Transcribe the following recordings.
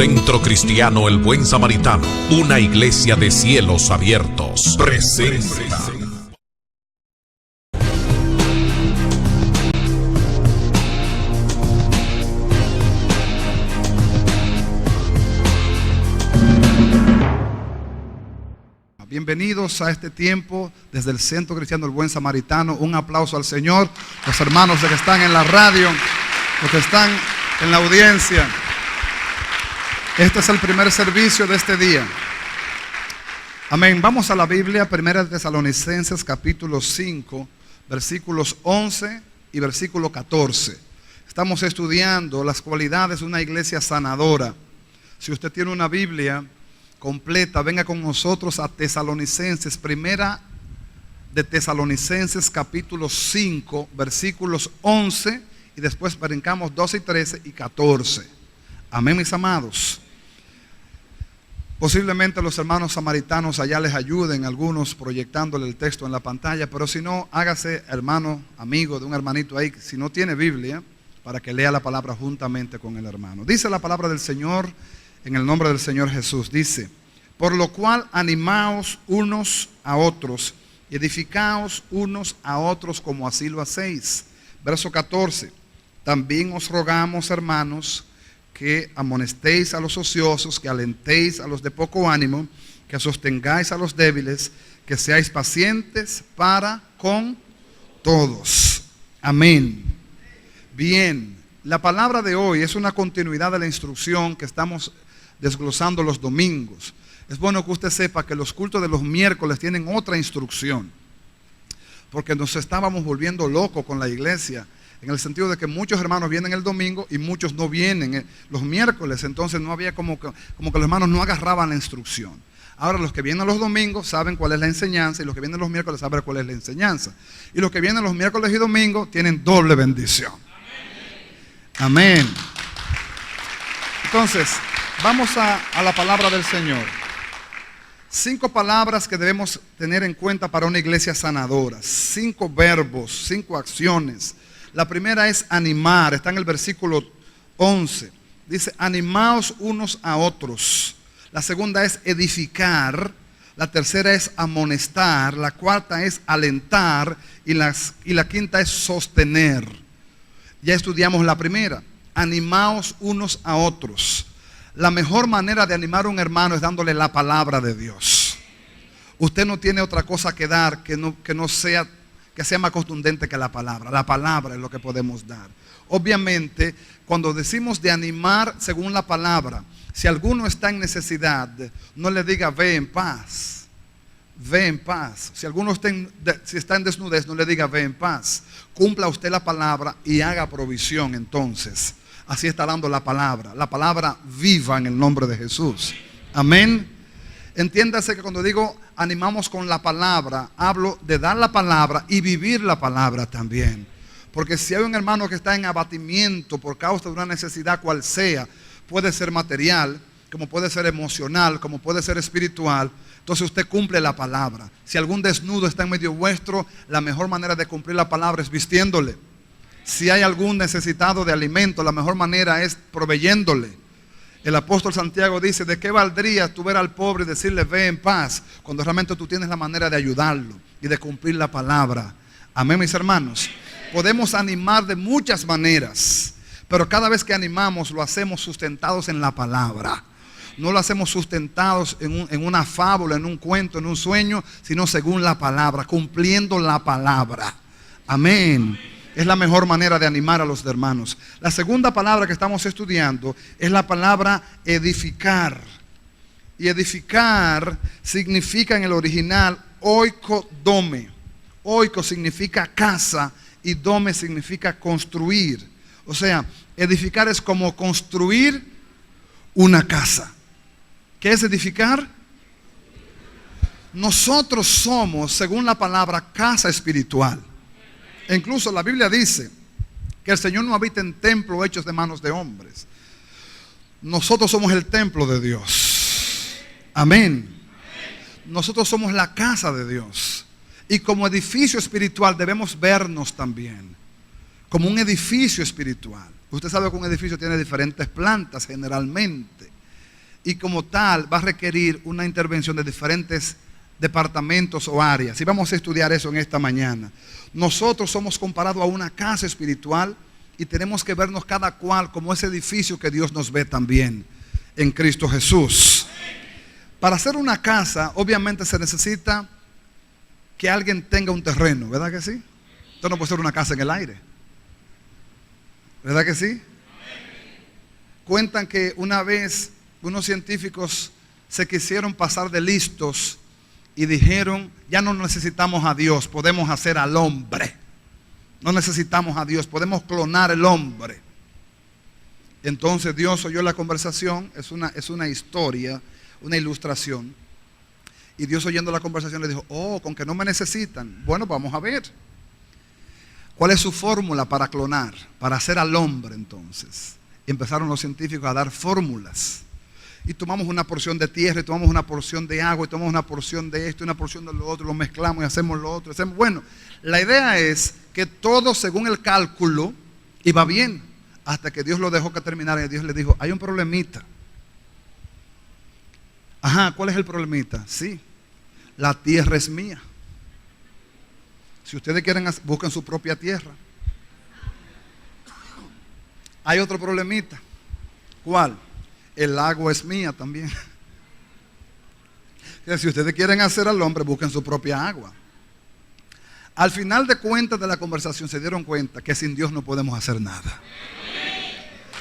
Centro Cristiano El Buen Samaritano, una iglesia de cielos abiertos, presenta. Bienvenidos a este tiempo desde el Centro Cristiano El Buen Samaritano. Un aplauso al Señor, los hermanos que están en la radio, los que están en la audiencia. Este es el primer servicio de este día. Amén. Vamos a la Biblia, 1 Tesalonicenses capítulo 5, versículos 11 y versículo 14. Estamos estudiando las cualidades de una iglesia sanadora. Si usted tiene una Biblia completa, venga con nosotros a Tesalonicenses, 1 Tesalonicenses capítulo 5, versículos 11, y después brincamos 12 y 13 y 14. Amén, mis amados. Posiblemente los hermanos samaritanos allá les ayuden, algunos proyectándole el texto en la pantalla, pero si no, hágase hermano, amigo de un hermanito ahí, si no tiene Biblia, para que lea la palabra juntamente con el hermano. Dice la palabra del Señor, en el nombre del Señor Jesús, dice: por lo cual animaos unos a otros, y edificaos unos a otros como así lo hacéis. Verso 14, también os rogamos, hermanos, que amonestéis a los ociosos, que alentéis a los de poco ánimo, que sostengáis a los débiles, que seáis pacientes para con todos. Amén. Bien, la palabra de hoy es una continuidad de la instrucción que estamos desglosando los domingos. Es bueno que usted sepa que los cultos de los miércoles tienen otra instrucción, porque nos estábamos volviendo locos con la iglesia, en el sentido de que muchos hermanos vienen el domingo y muchos no vienen los miércoles. Entonces no había como que los hermanos no agarraban la instrucción. Ahora los que vienen los domingos saben cuál es la enseñanza, y los que vienen los miércoles saben cuál es la enseñanza. Y los que vienen los miércoles y domingos tienen doble bendición. Amén. Entonces, vamos a la palabra del Señor. 5 palabras que debemos tener en cuenta para una iglesia sanadora. 5 verbos, 5 acciones. La primera es animar, está en el versículo 11. Dice: animaos unos a otros. La segunda es edificar. La tercera es amonestar. La cuarta es alentar. Y la quinta es sostener. Ya estudiamos la primera. Animaos unos a otros. La mejor manera de animar a un hermano es dándole la palabra de Dios. Usted no tiene otra cosa que dar que sea más contundente que la palabra. La palabra es lo que podemos dar. Obviamente, cuando decimos de animar según la palabra, si alguno está en necesidad, no le diga ve en paz. Ve en paz. Si alguno está en desnudez, no le diga ve en paz. Cumpla usted la palabra y haga provisión entonces. Así está dando la palabra viva en el nombre de Jesús. Amén. Entiéndase que cuando digo animamos con la palabra, hablo de dar la palabra y vivir la palabra también. Porque si hay un hermano que está en abatimiento por causa de una necesidad cual sea, puede ser material, como puede ser emocional, como puede ser espiritual, entonces usted cumple la palabra. Si algún desnudo está en medio vuestro, la mejor manera de cumplir la palabra es vistiéndole. Si hay algún necesitado de alimento, la mejor manera es proveyéndole. El apóstol Santiago dice: ¿de qué valdría tú ver al pobre y decirle ve en paz, cuando realmente tú tienes la manera de ayudarlo y de cumplir la palabra? Amén, mis hermanos. Podemos animar de muchas maneras, pero cada vez que animamos lo hacemos sustentados en la palabra. No lo hacemos sustentados en una fábula, en un cuento, en un sueño, sino según la palabra, cumpliendo la palabra. Amén. Es la mejor manera de animar a los hermanos. La segunda palabra que estamos estudiando es la palabra edificar. Y edificar significa en el original oikodome. Oiko significa casa y dome significa construir. O sea, edificar es como construir una casa. ¿Qué es edificar? Nosotros somos, según la palabra, casa espiritual. E incluso la Biblia dice que el Señor no habita en templos hechos de manos de hombres. Nosotros somos el templo de Dios. Amén. Nosotros somos la casa de Dios. Y como edificio espiritual debemos vernos también como un edificio espiritual. Usted sabe que un edificio tiene diferentes plantas generalmente. y como tal va a requerir una intervención de diferentes departamentos o áreas. Y vamos a estudiar eso en esta mañana. Nosotros somos comparados a una casa espiritual y tenemos que vernos cada cual como ese edificio que Dios nos ve también en Cristo Jesús. Para hacer una casa, obviamente se necesita que alguien tenga un terreno, ¿verdad que sí? Esto no puede ser una casa en el aire, ¿verdad que sí? Cuentan que una vez unos científicos se quisieron pasar de listos y dijeron, ya no necesitamos a Dios, podemos hacer al hombre. No necesitamos a Dios, podemos clonar el hombre. Entonces Dios oyó la conversación, es una historia, una ilustración. Y Dios oyendo la conversación le dijo, oh, con que no me necesitan. Bueno, vamos a ver. ¿Cuál es su fórmula para clonar? Para hacer al hombre entonces. Y empezaron los científicos a dar fórmulas. Y tomamos una porción de tierra, y tomamos una porción de agua, y tomamos una porción de esto, y una porción de lo otro, lo mezclamos y hacemos lo otro. Bueno, la idea es que todo según el cálculo iba bien. Hasta que Dios lo dejó que terminara y Dios le dijo, hay un problemita. Ajá, ¿cuál es el problemita? Sí, la tierra es mía. Si ustedes quieren, busquen su propia tierra. Hay otro problemita. ¿Cuál? El agua es mía también. Si ustedes quieren hacer al hombre, busquen su propia agua. Al final de cuentas de la conversación se dieron cuenta que sin Dios no podemos hacer nada.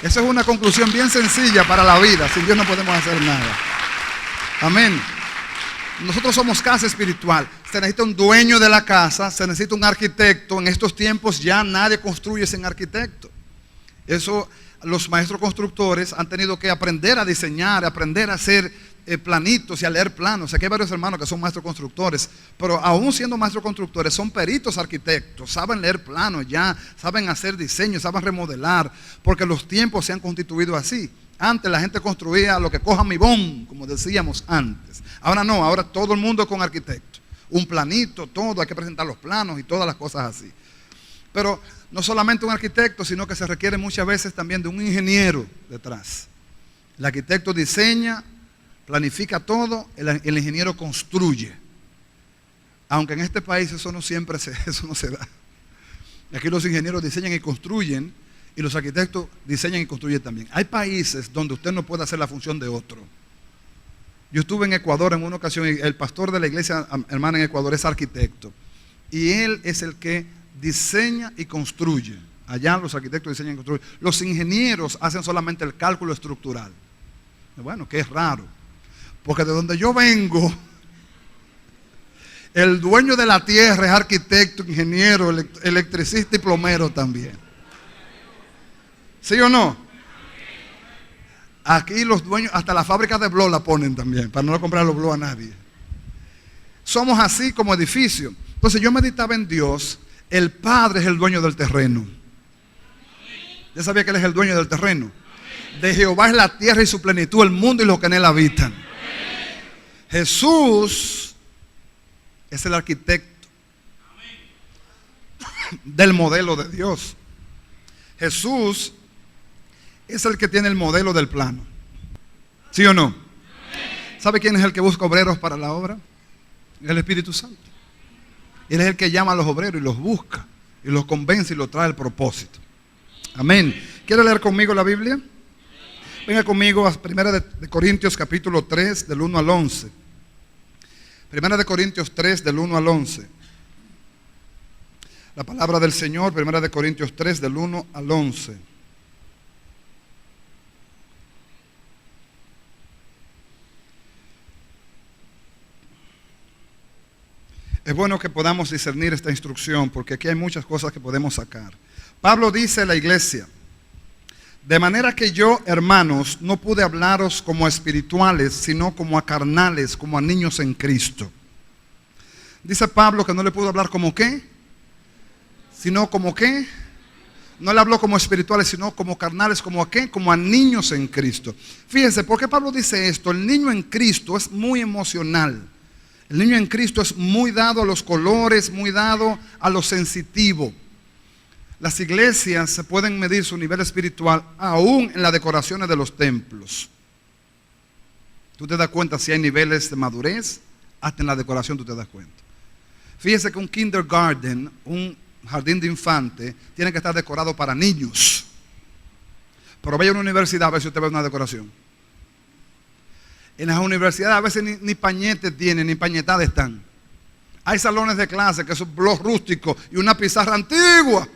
Esa es una conclusión bien sencilla para la vida. Sin Dios no podemos hacer nada. Amén. Nosotros somos casa espiritual. Se necesita un dueño de la casa, se necesita un arquitecto. En estos tiempos ya nadie construye sin arquitecto. Eso los maestros constructores han tenido que aprender a diseñar, aprender a hacer planitos y a leer planos. Aquí hay varios hermanos que son maestros constructores, pero aún siendo maestros constructores son peritos arquitectos, saben leer planos ya, saben hacer diseños, saben remodelar, porque los tiempos se han constituido así. Antes la gente construía lo que coja mi bon, como decíamos antes. Ahora no, ahora todo el mundo es con arquitecto. Un planito, todo, hay que presentar los planos y todas las cosas así. Pero no solamente un arquitecto, sino que se requiere muchas veces también de un ingeniero detrás. El arquitecto diseña, planifica todo, el ingeniero construye. Aunque en este país eso no siempre eso no se da. Aquí los ingenieros diseñan y construyen, y los arquitectos diseñan y construyen también. Hay países donde usted no puede hacer la función de otro. Yo estuve en Ecuador en una ocasión, y el pastor de la iglesia hermana en Ecuador es arquitecto. Y él es el que diseña y construye. Allá los arquitectos diseñan y construyen. Los ingenieros hacen solamente el cálculo estructural. Bueno, que es raro. Porque de donde yo vengo, el dueño de la tierra es arquitecto, ingeniero, electricista y plomero también. ¿Sí o no? Aquí los dueños, hasta la fábrica de blog la ponen también, para no comprar los blog a nadie. Somos así como edificio. Entonces yo meditaba en Dios. El Padre es el dueño del terreno. ¿Ya sabía que Él es el dueño del terreno? De Jehová es la tierra y su plenitud, el mundo y los que en él habitan. Jesús es el arquitecto del modelo de Dios. Jesús es el que tiene el modelo del plano. ¿Sí o no? ¿Sabe quién es el que busca obreros para la obra? El Espíritu Santo. Él es el que llama a los obreros y los busca y los convence y los trae al propósito. Amén. ¿Quiere leer conmigo la Biblia? Venga conmigo a 1 de Corintios capítulo 3 del 1 al 11. 1 de Corintios 3 del 1 al 11. La palabra del Señor, 1 de Corintios 3 del 1 al 11. Es bueno que podamos discernir esta instrucción porque aquí hay muchas cosas que podemos sacar. Pablo dice a la iglesia: de manera que yo, hermanos, no pude hablaros como a espirituales, sino como a carnales, como a niños en Cristo. Dice Pablo que no le pudo hablar como qué, sino como qué. No le habló como espirituales, sino como carnales, como a qué, como a niños en Cristo. Fíjense, ¿por qué Pablo dice esto? El niño en Cristo es muy emocional. El niño en Cristo es muy dado a los colores, muy dado a lo sensitivo. Las iglesias se pueden medir su nivel espiritual aún en las decoraciones de los templos. Tú te das cuenta si hay niveles de madurez, hasta en la decoración tú te das cuenta. Fíjese que un kindergarten, un jardín de infante, tiene que estar decorado para niños. Pero vaya a una universidad a ver si usted ve una decoración. En las universidades a veces ni pañetes tienen, ni pañetadas están. Hay salones de clase que son bloques rústicos y una pizarra antigua.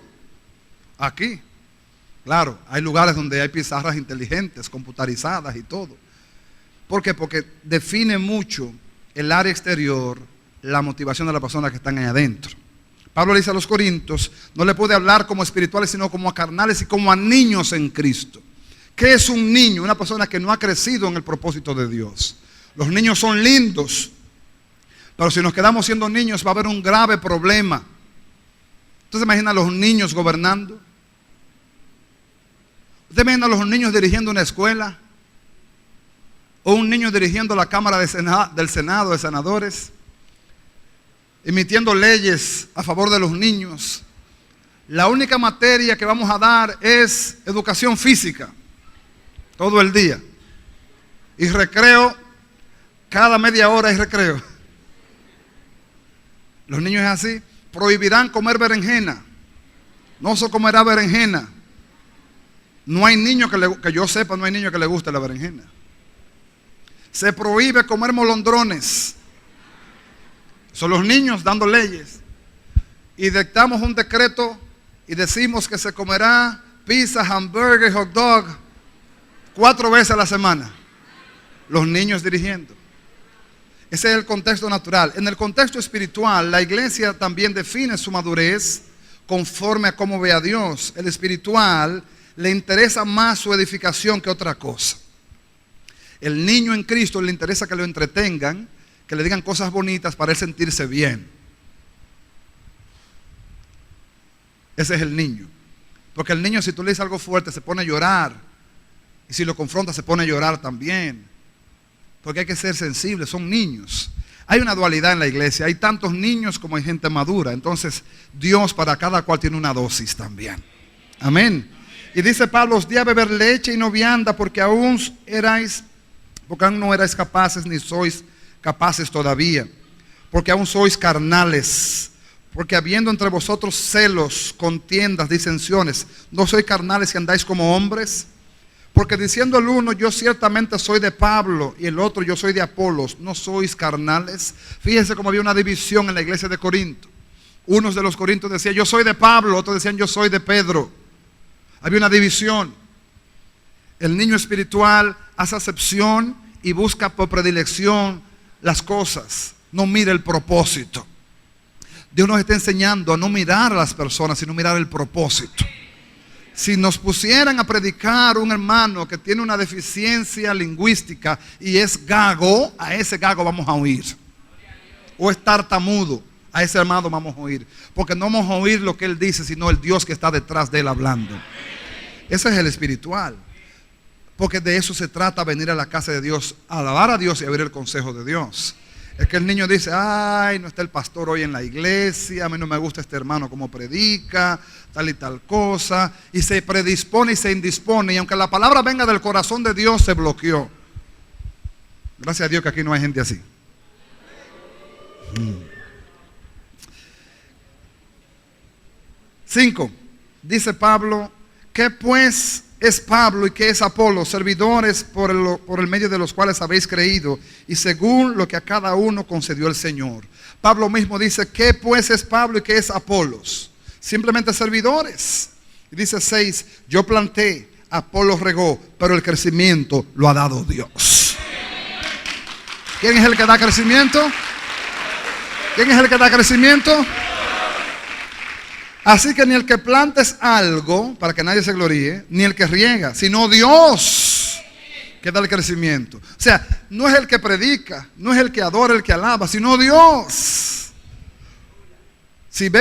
Aquí, claro, hay lugares donde hay pizarras inteligentes, computarizadas y todo. ¿Por qué? Porque define mucho el área exterior, la motivación de las personas que están ahí adentro. Pablo le dice a los corintios, no le puede hablar como espirituales, sino como a carnales y como a niños en Cristo. ¿Qué es un niño? Una persona que no ha crecido en el propósito de Dios. Los niños son lindos, pero si nos quedamos siendo niños va a haber un grave problema. ¿Usted se imagina a los niños gobernando? ¿Usted imagina a los niños dirigiendo una escuela? ¿O un niño dirigiendo la Cámara del Senado de Senadores? Emitiendo leyes a favor de los niños. La única materia que vamos a dar es educación física. Todo el día. Y recreo, cada media hora hay recreo. Los niños es así. Prohibirán comer berenjena. No se comerá berenjena. No hay niño que yo sepa, no hay niño que le guste la berenjena. Se prohíbe comer molondrones. Son los niños dando leyes. Y dictamos un decreto y decimos que se comerá pizza, hamburger, hot dog 4 veces a la semana. Los niños dirigiendo. Ese es el contexto natural. En el contexto espiritual, la iglesia también define su madurez conforme a cómo ve a Dios. El espiritual le interesa más su edificación que otra cosa. El niño en Cristo le interesa que lo entretengan, que le digan cosas bonitas para él sentirse bien. Ese es el niño. Porque el niño, si tú le dices algo fuerte, se pone a llorar. Y si lo confronta, se pone a llorar también. Porque hay que ser sensibles, son niños. Hay una dualidad en la iglesia. Hay tantos niños como hay gente madura. Entonces, Dios para cada cual tiene una dosis también. Amén. Y dice Pablo, os di a beber leche y no vianda, porque aún no erais capaces, ni sois capaces todavía. Porque aún sois carnales. Porque habiendo entre vosotros celos, contiendas, disensiones, ¿no sois carnales y andáis como hombres? Porque diciendo el uno, yo ciertamente soy de Pablo, y el otro, yo soy de Apolos, ¿no sois carnales? Fíjense cómo había una división en la iglesia de Corinto. Unos de los corintios decían, yo soy de Pablo, otros decían, yo soy de Pedro. Había una división. El niño espiritual hace acepción y busca por predilección las cosas. No mira el propósito. Dios nos está enseñando a no mirar a las personas, sino mirar el propósito. Si nos pusieran a predicar un hermano que tiene una deficiencia lingüística y es gago, a ese gago vamos a oír. O es tartamudo, a ese hermano vamos a oír. Porque no vamos a oír lo que él dice, sino el Dios que está detrás de él hablando. Ese es el espiritual. Porque de eso se trata, venir a la casa de Dios, alabar a Dios y abrir el consejo de Dios. Es que el niño dice, ay, no está el pastor hoy en la iglesia, a mí no me gusta este hermano como predica, tal y tal cosa, y se predispone y se indispone, y aunque la palabra venga del corazón de Dios, se bloqueó. Gracias a Dios que aquí no hay gente así. 5. Dice Pablo, ¿qué pues es Pablo y qué es Apolo? Servidores por el medio de los cuales habéis creído, y según lo que a cada uno concedió el Señor. Pablo mismo dice, ¿qué pues es Pablo y qué es Apolos? Simplemente servidores. Y dice 6, yo planté, Apolo regó, pero el crecimiento lo ha dado Dios. ¿Quién es el que da crecimiento? ¿Quién es el que da crecimiento? Así que ni el que plantes algo, para que nadie se gloríe, ni el que riega, sino Dios que da el crecimiento. O sea, no es el que predica, no es el que adora, el que alaba, sino Dios. Si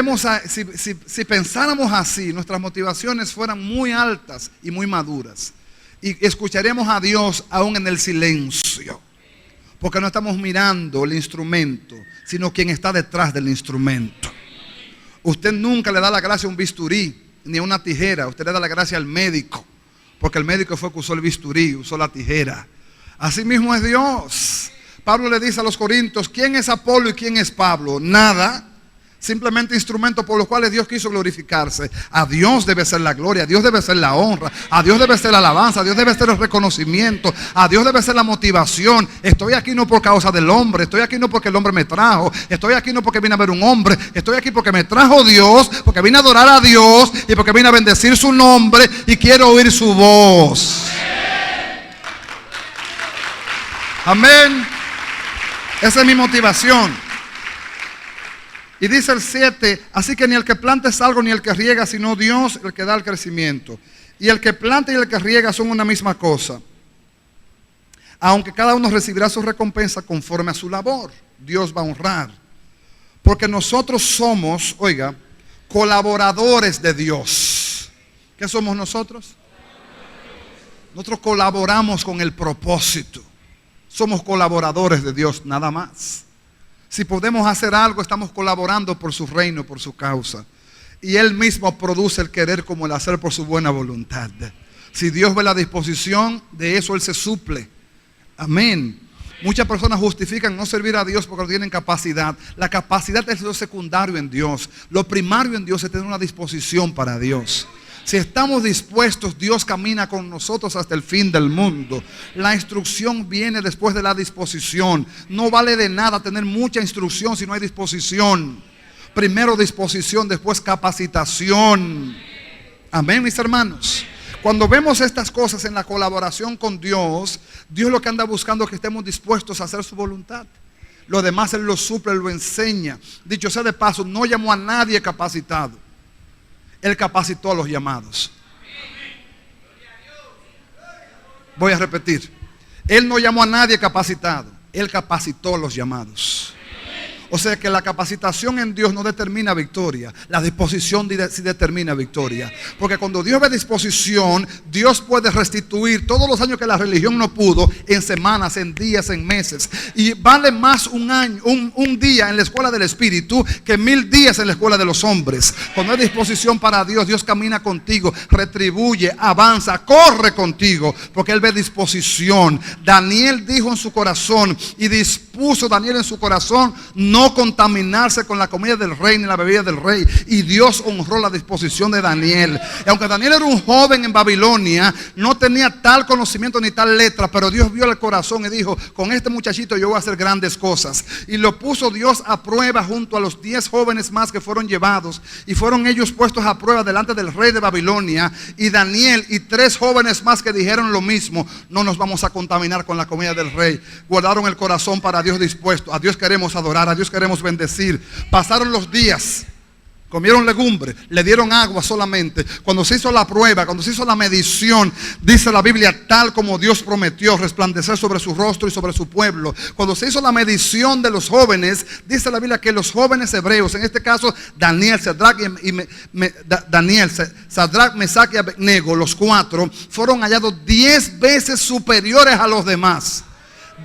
pensáramos así, nuestras motivaciones fueran muy altas y muy maduras, y escucharíamos a Dios aún en el silencio, porque no estamos mirando el instrumento, sino quien está detrás del instrumento. Usted nunca le da la gracia a un bisturí ni a una tijera. Usted le da la gracia al médico, porque el médico fue que usó el bisturí, usó la tijera. Así mismo es Dios. Pablo le dice a los corintios, ¿quién es Apolo y quién es Pablo? Nada. Simplemente instrumentos por los cuales Dios quiso glorificarse. A Dios debe ser la gloria, a Dios debe ser la honra, a Dios debe ser la alabanza, a Dios debe ser el reconocimiento, a Dios debe ser la motivación. Estoy aquí no por causa del hombre, estoy aquí no porque el hombre me trajo, estoy aquí no porque vine a ver un hombre, estoy aquí porque me trajo Dios, porque vine a adorar a Dios y porque vine a bendecir su nombre y quiero oír su voz. Amén. Esa es mi motivación. Y dice el 7, así que ni el que planta es algo ni el que riega, sino Dios el que da el crecimiento. Y el que planta y el que riega son una misma cosa, aunque cada uno recibirá su recompensa conforme a su labor. Dios va a honrar, porque nosotros somos, oiga, colaboradores de Dios. ¿Qué somos nosotros? Nosotros colaboramos con el propósito. Somos colaboradores de Dios, nada más. Si podemos hacer algo, estamos colaborando por su reino, por su causa. Y Él mismo produce el querer como el hacer por su buena voluntad. Si Dios ve la disposición, de eso Él se suple. Amén. Muchas personas justifican no servir a Dios porque no tienen capacidad. La capacidad es lo secundario en Dios. Lo primario en Dios es tener una disposición para Dios. Si estamos dispuestos, Dios camina con nosotros hasta el fin del mundo. La instrucción viene después de la disposición. No vale de nada tener mucha instrucción si no hay disposición. Primero disposición, después capacitación. Amén, mis hermanos. Cuando vemos estas cosas en la colaboración con Dios, Dios lo que anda buscando es que estemos dispuestos a hacer su voluntad. Lo demás Él lo suple, lo enseña. Dicho sea de paso, no llamó a nadie capacitado. Él capacitó a los llamados. Voy a repetir. Él no llamó a nadie capacitado. Él capacitó a los llamados. O sea que la capacitación en Dios no determina victoria. La disposición sí determina victoria. Porque cuando Dios ve disposición, Dios puede restituir todos los años que la religión no pudo, en semanas, en días, en meses. Y vale más un año, un día en la escuela del Espíritu que 1000 días en la escuela de los hombres. Cuando hay disposición para Dios, Dios camina contigo, retribuye, avanza, corre contigo, porque Él ve disposición. Daniel dijo en su corazón, y dispuso Daniel en su corazón, no contaminarse con la comida del rey ni la bebida del rey. Y Dios honró la disposición de Daniel. Y aunque Daniel era un joven en Babilonia, no tenía tal conocimiento ni tal letra, pero Dios vio el corazón y dijo, con este muchachito yo voy a hacer grandes cosas. Y lo puso Dios a prueba junto a los 10 jóvenes más que fueron llevados. Y fueron ellos puestos a prueba delante del rey de Babilonia. Y Daniel y 3 jóvenes más que dijeron lo mismo: no nos vamos a contaminar con la comida del rey. Guardaron el corazón para Dios dispuesto. A Dios queremos adorar, a Dios queremos bendecir. Pasaron los días, comieron legumbre, le dieron agua solamente. Cuando se hizo la prueba, cuando se hizo la medición, dice la Biblia, tal como Dios prometió, resplandecer sobre su rostro y sobre su pueblo. Cuando se hizo la medición de los jóvenes, dice la Biblia que los jóvenes hebreos, en este caso Daniel, Sadrach, Mesach y Abednego, los 4, fueron hallados 10 veces superiores a los demás.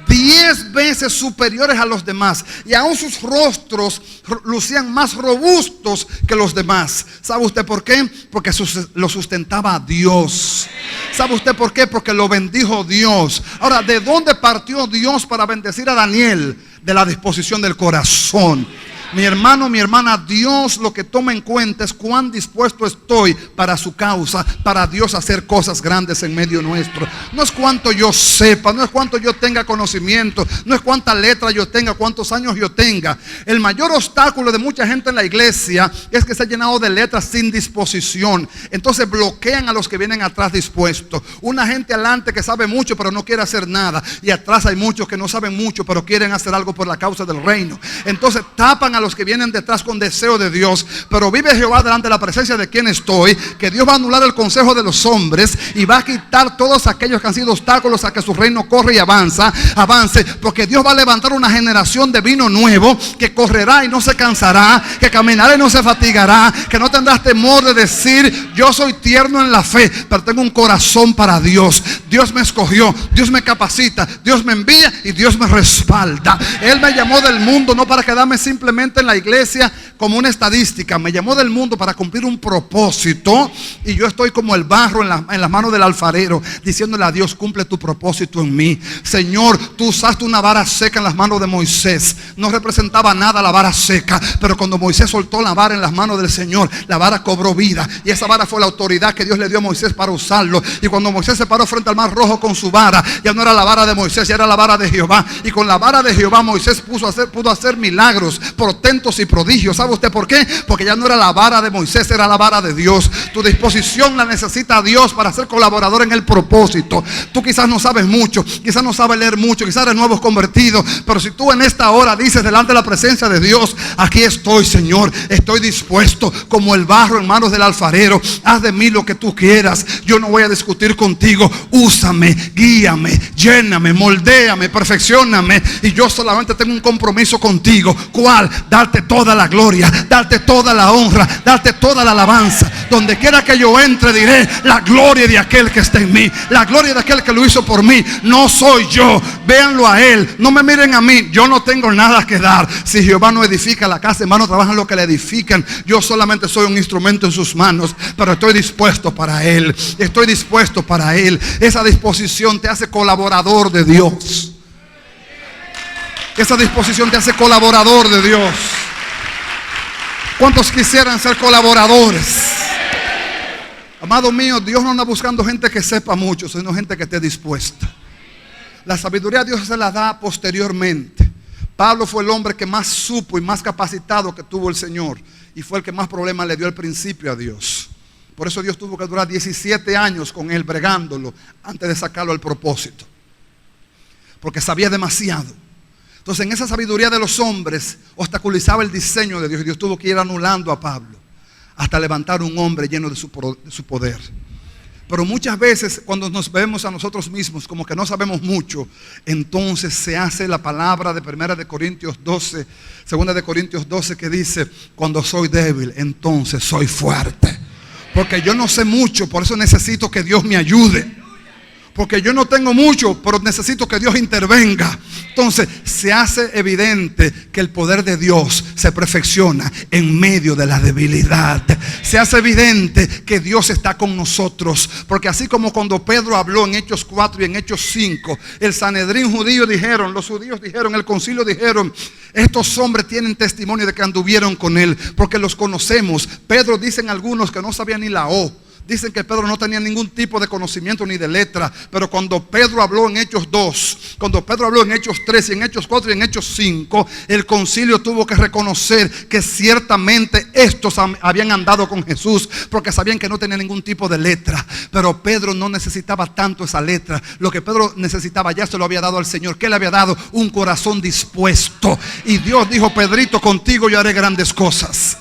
10 veces superiores a los demás. Y aún sus rostros lucían más robustos que los demás. ¿Sabe usted por qué? Porque lo sustentaba a Dios. ¿Sabe usted por qué? Porque lo bendijo Dios. Ahora, ¿de dónde partió Dios para bendecir a Daniel? De la disposición del corazón. Mi hermano, mi hermana, Dios lo que toma en cuenta es cuán dispuesto estoy para su causa, para Dios hacer cosas grandes en medio nuestro. No es cuánto yo sepa, no es cuánto yo tenga conocimiento, no es cuánta letra yo tenga, cuántos años yo tenga. El mayor obstáculo de mucha gente en la iglesia es que se ha llenado de letras sin disposición. Entonces bloquean a los que vienen atrás dispuestos. Una gente adelante que sabe mucho pero no quiere hacer nada, y atrás hay muchos que no saben mucho pero quieren hacer algo por la causa del reino. Entonces tapan a los que vienen detrás con deseo de Dios. Pero vive Jehová delante de la presencia de quien estoy, que Dios va a anular el consejo de los hombres y va a quitar todos aquellos que han sido obstáculos a que su reino corre y avance, porque Dios va a levantar una generación de vino nuevo que correrá y no se cansará, que caminará y no se fatigará, que no tendrás temor de decir: yo soy tierno en la fe, pero tengo un corazón para Dios. Dios me escogió, Dios me capacita, Dios me envía y Dios me respalda. Él me llamó del mundo no para quedarme simplemente simplemente en la iglesia como una estadística. Me llamó del mundo para cumplir un propósito. Y yo estoy como el barro en las manos del alfarero, diciéndole a Dios: cumple tu propósito en mí. Señor, tú usaste una vara seca en las manos de Moisés. No representaba nada la vara seca, pero cuando Moisés soltó la vara en las manos del Señor, la vara cobró vida. Y esa vara fue la autoridad que Dios le dio a Moisés para usarlo. Y cuando Moisés se paró frente al mar rojo con su vara, ya no era la vara de Moisés, ya era la vara de Jehová. Y con la vara de Jehová Moisés pudo hacer milagros, portentos y prodigios. ¿Sabe usted por qué? Porque ya no era la vara de Moisés, era la vara de Dios. Tu disposición la necesita Dios para ser colaborador en el propósito. Tú quizás no sabes mucho, quizás no sabes leer mucho, quizás eres nuevo convertido, pero si tú en esta hora dices delante de la presencia de Dios: aquí estoy, Señor, estoy dispuesto como el barro en manos del alfarero, haz de mí lo que tú quieras, yo no voy a discutir contigo, úsame, guíame, lléname, moldéame, perfeccióname, y yo solamente tengo un compromiso contigo. ¿Cuál? Darte toda la gloria, darte toda la honra, darte toda la alabanza. Donde quiera que yo entre diré: la gloria de aquel que está en mí, la gloria de aquel que lo hizo por mí. No soy yo, véanlo a él, no me miren a mí, yo no tengo nada que dar. Si Jehová no edifica la casa, en vano trabajan los que le edifican. Yo solamente soy un instrumento en sus manos, pero estoy dispuesto para él, estoy dispuesto para él. Esa disposición te hace colaborador de Dios. Esa disposición te hace colaborador de Dios. ¿Cuántos quisieran ser colaboradores? Amado mío, Dios no anda buscando gente que sepa mucho, sino gente que esté dispuesta. La sabiduría Dios se la da posteriormente. Pablo fue el hombre que más supo y más capacitado que tuvo el Señor, y fue el que más problemas le dio al principio a Dios. Por eso Dios tuvo que durar 17 años con él bregándolo antes de sacarlo al propósito, porque sabía demasiado. Entonces, en esa sabiduría de los hombres obstaculizaba el diseño de Dios, y Dios tuvo que ir anulando a Pablo hasta levantar un hombre lleno de su poder. Pero muchas veces cuando nos vemos a nosotros mismos como que no sabemos mucho, entonces se hace la palabra de 1 de Corintios 12, 2 de Corintios 12, que dice: cuando soy débil, entonces soy fuerte. Porque yo no sé mucho, por eso necesito que Dios me ayude. Porque yo no tengo mucho, pero necesito que Dios intervenga. Entonces se hace evidente que el poder de Dios se perfecciona en medio de la debilidad. Se hace evidente que Dios está con nosotros. Porque así como cuando Pedro habló en Hechos 4 y en Hechos 5, el Sanedrín judío dijeron, los judíos dijeron, el concilio dijeron: estos hombres tienen testimonio de que anduvieron con él, porque los conocemos. Pedro, dicen algunos, que no sabía ni la O. Dicen que Pedro no tenía ningún tipo de conocimiento ni de letra. Pero cuando Pedro habló en Hechos 2, cuando Pedro habló en Hechos 3 y en Hechos 4 y en Hechos 5, el concilio tuvo que reconocer que ciertamente estos habían andado con Jesús, porque sabían que no tenía ningún tipo de letra. Pero Pedro no necesitaba tanto esa letra. Lo que Pedro necesitaba ya se lo había dado al Señor. ¿Qué le había dado? Un corazón dispuesto. Y Dios dijo: Pedrito, contigo yo haré grandes cosas.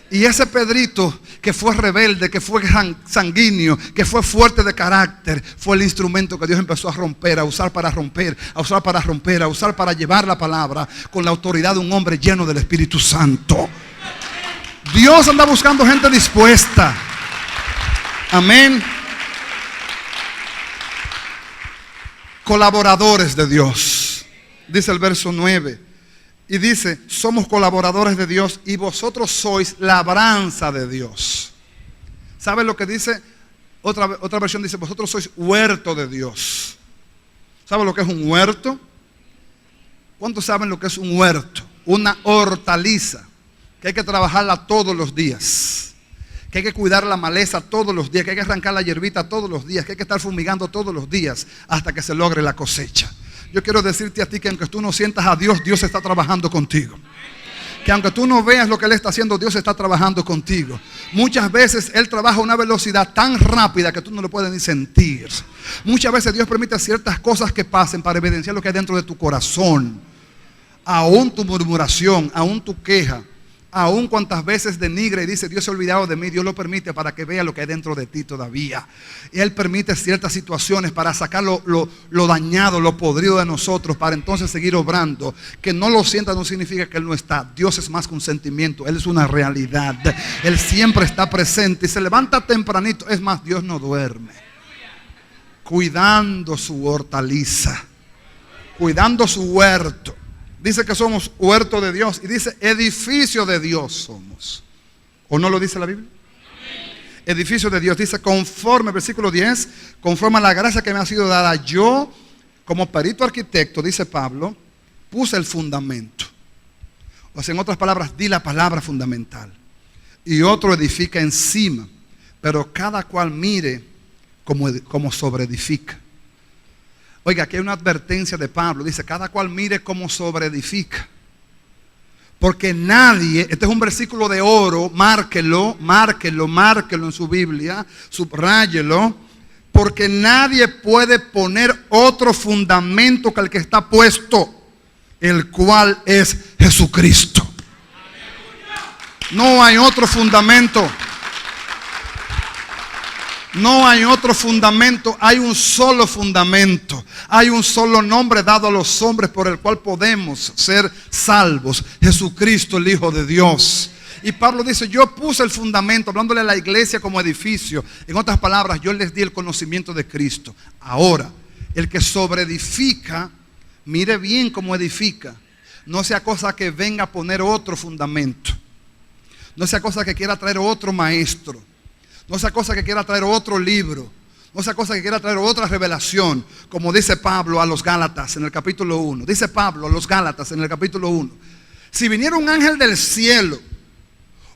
Y ese Pedrito, que fue rebelde, que fue sanguíneo, que fue fuerte de carácter, fue el instrumento que Dios empezó a romper, a usar para romper, a usar para romper, a usar para llevar la palabra con la autoridad de un hombre lleno del Espíritu Santo. Dios anda buscando gente dispuesta. Amén. Colaboradores de Dios. Dice el verso 9. Y dice: somos colaboradores de Dios y vosotros sois labranza de Dios. ¿Saben lo que dice? Otra versión dice: vosotros sois huerto de Dios. ¿Saben lo que es un huerto? ¿Cuántos saben lo que es un huerto? Una hortaliza que hay que trabajarla todos los días, que hay que cuidar la maleza todos los días, que hay que arrancar la hierbita todos los días, que hay que estar fumigando todos los días hasta que se logre la cosecha. Yo quiero decirte a ti que aunque tú no sientas a Dios, Dios está trabajando contigo. Que aunque tú no veas lo que Él está haciendo, Dios está trabajando contigo. Muchas veces Él trabaja a una velocidad tan rápida que tú no lo puedes ni sentir. Muchas veces Dios permite ciertas cosas que pasen para evidenciar lo que hay dentro de tu corazón. Aún tu murmuración, aún tu queja, aún cuantas veces denigra y dice: Dios se ha olvidado de mí, Dios lo permite para que vea lo que hay dentro de ti todavía. Él permite ciertas situaciones para sacar lo dañado, lo podrido de nosotros, para entonces seguir obrando. Que no lo sienta no significa que Él no está. Dios es más que un sentimiento, Él es una realidad. Él siempre está presente y se levanta tempranito. Es más, Dios no duerme, cuidando su hortaliza, cuidando su huerto. Dice que somos huerto de Dios y dice edificio de Dios somos. ¿O no lo dice la Biblia? Edificio de Dios. Dice conforme, versículo 10, conforme a la gracia que me ha sido dada, yo como perito arquitecto, dice Pablo, puse el fundamento. O sea, en otras palabras, di la palabra fundamental. Y otro edifica encima, pero cada cual mire como sobreedifica. Oiga, aquí hay una advertencia de Pablo. Dice, cada cual mire como sobreedifica. Porque nadie, este es un versículo de oro, márquelo en su Biblia, subráyelo. Porque nadie puede poner otro fundamento que el que está puesto, el cual es Jesucristo. No hay otro fundamento. No hay otro fundamento, hay un solo fundamento. Hay un solo nombre dado a los hombres por el cual podemos ser salvos. Jesucristo, el Hijo de Dios. Y Pablo dice, yo puse el fundamento, hablándole a la iglesia como edificio. En otras palabras, yo les di el conocimiento de Cristo. Ahora, el que sobreedifica, mire bien cómo edifica. No sea cosa que venga a poner otro fundamento. No sea cosa que quiera traer otro maestro. No sea cosa que quiera traer otro libro. No sea cosa que quiera traer otra revelación. Como dice Pablo a los Gálatas en el capítulo 1. Dice Pablo a los Gálatas en el capítulo 1. Si viniera un ángel del cielo,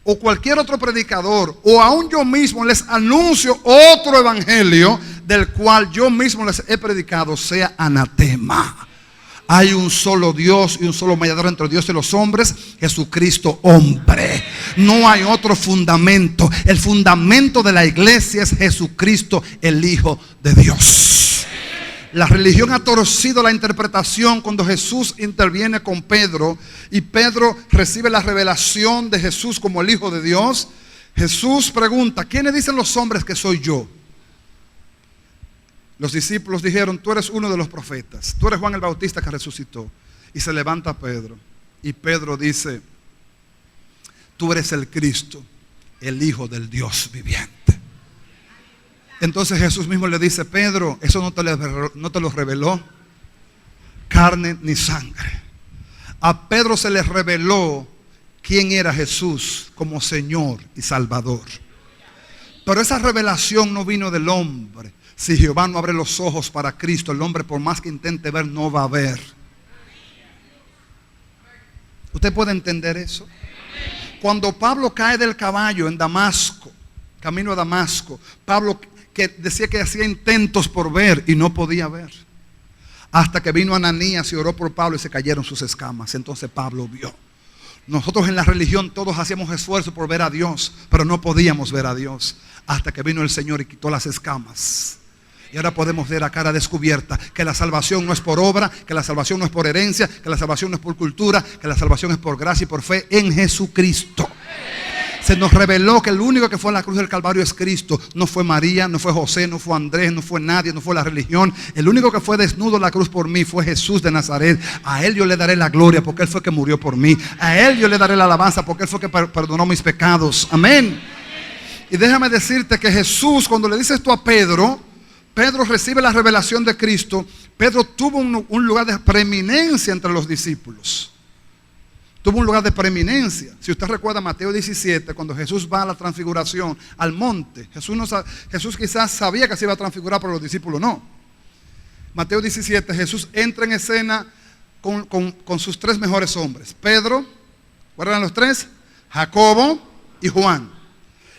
o cualquier otro predicador, o aún yo mismo les anuncio otro evangelio, del cual yo mismo les he predicado, sea anatema. Hay un solo Dios y un solo mediador entre Dios y los hombres, Jesucristo hombre. No hay otro fundamento. El fundamento de la iglesia es Jesucristo, el Hijo de Dios. La religión ha torcido la interpretación cuando Jesús interviene con Pedro y Pedro recibe la revelación de Jesús como el Hijo de Dios. Jesús pregunta, ¿quiénes dicen los hombres que soy yo? Los discípulos dijeron, tú eres uno de los profetas, tú eres Juan el Bautista que resucitó. Y se levanta Pedro y Pedro dice, tú eres el Cristo, el Hijo del Dios viviente. Entonces Jesús mismo le dice, Pedro, eso no te lo reveló carne ni sangre. A Pedro se le reveló quién era Jesús como Señor y Salvador. Pero esa revelación no vino del hombre. Si Jehová no abre los ojos para Cristo, el hombre por más que intente ver no va a ver. ¿Usted puede entender eso? Cuando Pablo cae del caballo en Damasco, camino a Damasco, Pablo que decía que hacía intentos por ver y no podía ver. Hasta que vino Ananías y oró por Pablo y se cayeron sus escamas. Entonces Pablo vio. Nosotros en la religión todos hacíamos esfuerzo por ver a Dios, pero no podíamos ver a Dios. Hasta que vino el Señor y quitó las escamas. Y ahora podemos ver a cara descubierta que la salvación no es por obra, que la salvación no es por herencia, que la salvación no es por cultura, que la salvación es por gracia y por fe en Jesucristo. Se nos reveló que el único que fue a la cruz del Calvario es Cristo. No fue María, no fue José, no fue Andrés, no fue nadie, no fue la religión. El único que fue desnudo en la cruz por mí fue Jesús de Nazaret. A Él yo le daré la gloria porque Él fue que murió por mí. A Él yo le daré la alabanza porque Él fue que perdonó mis pecados. Amén. Y déjame decirte que Jesús, cuando le dice esto a Pedro, Pedro recibe la revelación de Cristo. Pedro tuvo un lugar de preeminencia entre los discípulos. Tuvo un lugar de preeminencia. Si usted recuerda Mateo 17, cuando Jesús va a la transfiguración, al monte. Jesús quizás sabía que se iba a transfigurar, pero los discípulos no. Mateo 17, Jesús entra en escena con sus tres mejores hombres. Pedro, ¿cuáles eran los tres? Jacobo y Juan.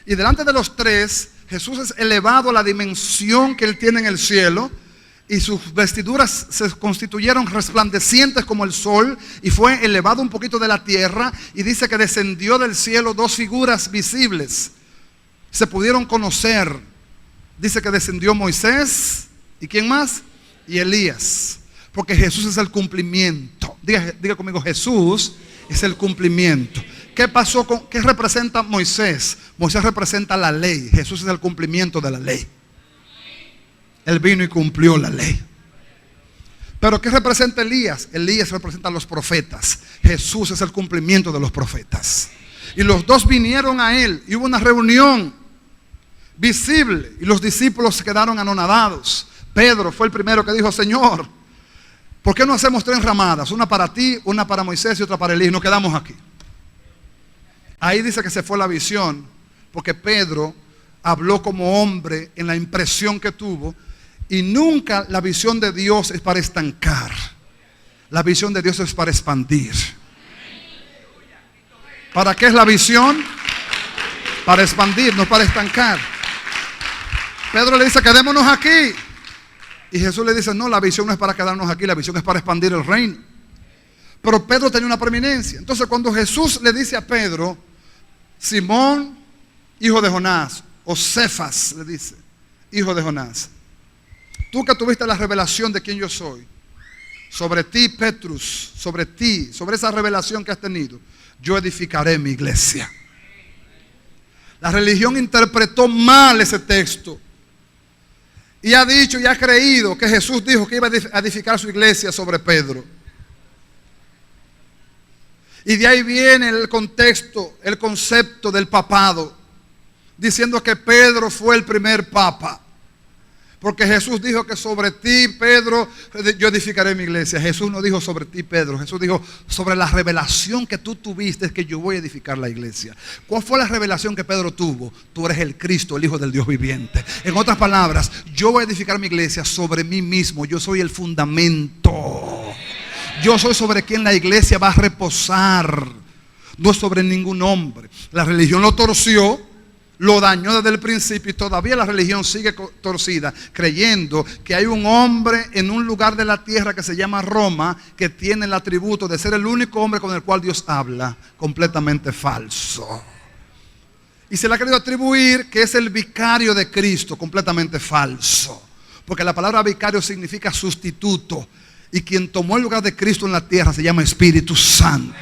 Y delante de los tres, Jesús es elevado a la dimensión que Él tiene en el cielo. Y sus vestiduras se constituyeron resplandecientes como el sol. Y fue elevado un poquito de la tierra. Y dice que descendió del cielo dos figuras visibles. Se pudieron conocer. Dice que descendió Moisés. ¿Y quién más? Y Elías. Porque Jesús es el cumplimiento. Diga conmigo, Jesús es el cumplimiento. ¿Qué pasó qué representa Moisés? Moisés representa la ley. Jesús es el cumplimiento de la ley. Él vino y cumplió la ley. Pero ¿qué representa Elías? Elías representa a los profetas. Jesús es el cumplimiento de los profetas. Y los dos vinieron a Él. Y hubo una reunión visible. Y los discípulos se quedaron anonadados. Pedro fue el primero que dijo, Señor, ¿Por qué no hacemos 3 ramadas? Una para ti, una para Moisés y otra para Elías. Nos quedamos aquí. Ahí dice que se fue la visión, porque Pedro habló como hombre en la impresión que tuvo. Y nunca la visión de Dios es para estancar. La visión de Dios es para expandir. ¿Para qué es la visión? Para expandir, no para estancar. Pedro le dice, quedémonos aquí. Y Jesús le dice, no, la visión no es para quedarnos aquí, la visión es para expandir el reino. Pero Pedro tenía una preeminencia. Entonces cuando Jesús le dice a Pedro, Simón, hijo de Jonás, o Cefas, le dice, hijo de Jonás, tú que tuviste la revelación de quién yo soy, sobre ti, Petrus, sobre ti, sobre esa revelación que has tenido, yo edificaré mi iglesia. La religión interpretó mal ese texto y ha dicho y ha creído que Jesús dijo que iba a edificar su iglesia sobre Pedro. Y de ahí viene el contexto, el concepto del papado, diciendo que Pedro fue el primer papa. Porque Jesús dijo que sobre ti, Pedro, yo edificaré mi iglesia. Jesús no dijo sobre ti, Pedro. Jesús dijo sobre la revelación que tú tuviste es que yo voy a edificar la iglesia. ¿Cuál fue la revelación que Pedro tuvo? Tú eres el Cristo, el Hijo del Dios viviente. En otras palabras, yo voy a edificar mi iglesia sobre mí mismo. Yo soy el fundamento. Yo soy sobre quien la iglesia va a reposar. No sobre ningún hombre. La religión lo torció, lo dañó desde el principio y todavía la religión sigue torcida, creyendo que hay un hombre en un lugar de la tierra que se llama Roma, que tiene el atributo de ser el único hombre con el cual Dios habla. Completamente falso. Y se le ha querido atribuir que es el vicario de Cristo. Completamente falso. Porque la palabra vicario significa sustituto. Y quien tomó el lugar de Cristo en la tierra se llama Espíritu Santo.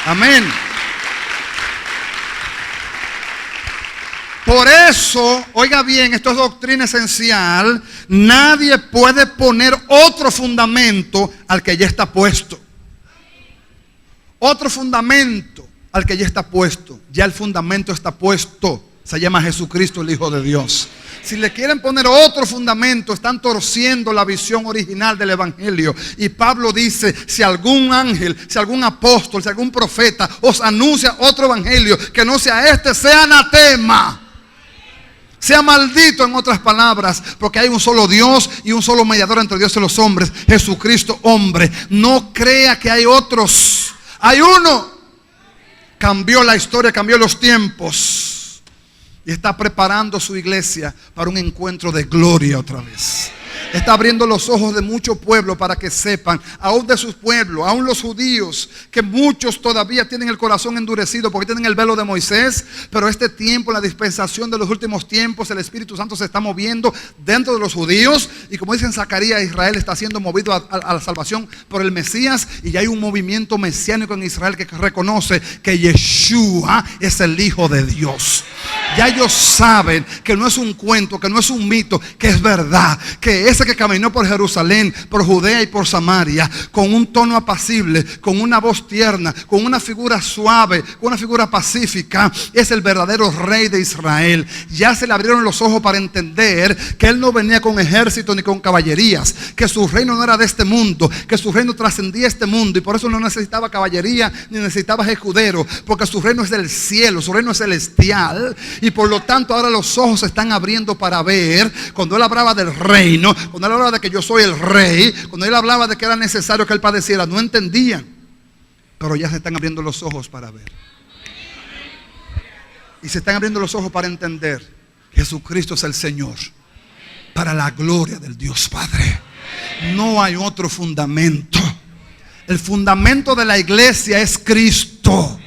Amén. Por eso, oiga bien, esto es doctrina esencial. Nadie puede poner otro fundamento al que ya está puesto. Otro fundamento al que ya está puesto. Ya el fundamento está puesto. Se llama Jesucristo, el Hijo de Dios. Si le quieren poner otro fundamento, están torciendo la visión original del Evangelio. Y Pablo dice, si algún ángel, si algún apóstol, si algún profeta os anuncia otro evangelio que no sea este, sea anatema. Sea maldito, en otras palabras, porque hay un solo Dios y un solo mediador entre Dios y los hombres, Jesucristo hombre. No crea que hay otros. Hay uno. Cambió la historia, cambió los tiempos. Y está preparando su iglesia para un encuentro de gloria otra vez. Está abriendo los ojos de muchos pueblos para que sepan, aún de sus pueblos, aún los judíos, que muchos todavía tienen el corazón endurecido porque tienen el velo de Moisés. Pero este tiempo, la dispensación de los últimos tiempos, el Espíritu Santo se está moviendo dentro de los judíos. Y como dice en Zacarías, Israel está siendo movido a la salvación por el Mesías. Y ya hay un movimiento mesiánico en Israel que reconoce que Yeshua es el Hijo de Dios. Ya ellos saben que no es un cuento, que no es un mito, que es verdad. Que ese que caminó por Jerusalén, por Judea y por Samaria, con un tono apacible, con una voz tierna, con una figura suave, con una figura pacífica, es el verdadero rey de Israel. Ya se le abrieron los ojos para entender que él no venía con ejército ni con caballerías, que su reino no era de este mundo, que su reino trascendía este mundo y por eso no necesitaba caballería ni necesitaba escudero, porque su reino es del cielo, su reino es celestial. Y por lo tanto ahora los ojos se están abriendo para ver. Cuando él hablaba del reino, cuando él hablaba de que yo soy el rey, cuando él hablaba de que era necesario que él padeciera, no entendían. Pero ya se están abriendo los ojos para ver. Y se están abriendo los ojos para entender que Jesucristo es el Señor, para la gloria del Dios Padre. No hay otro fundamento. El fundamento de la iglesia es Cristo.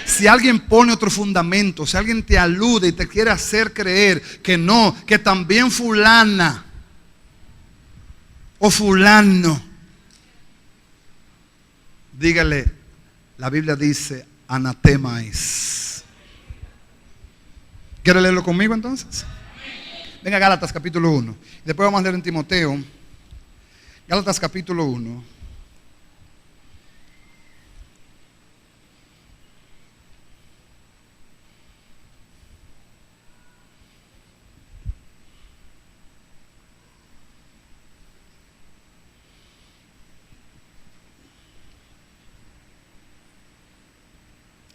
Si alguien pone otro fundamento, si alguien te alude y te quiere hacer creer que no, que también fulana o fulano, dígale, la Biblia dice anatemais. ¿Quiere leerlo conmigo entonces? Venga a Gálatas capítulo 1. Después vamos a leer en Timoteo. Gálatas capítulo 1.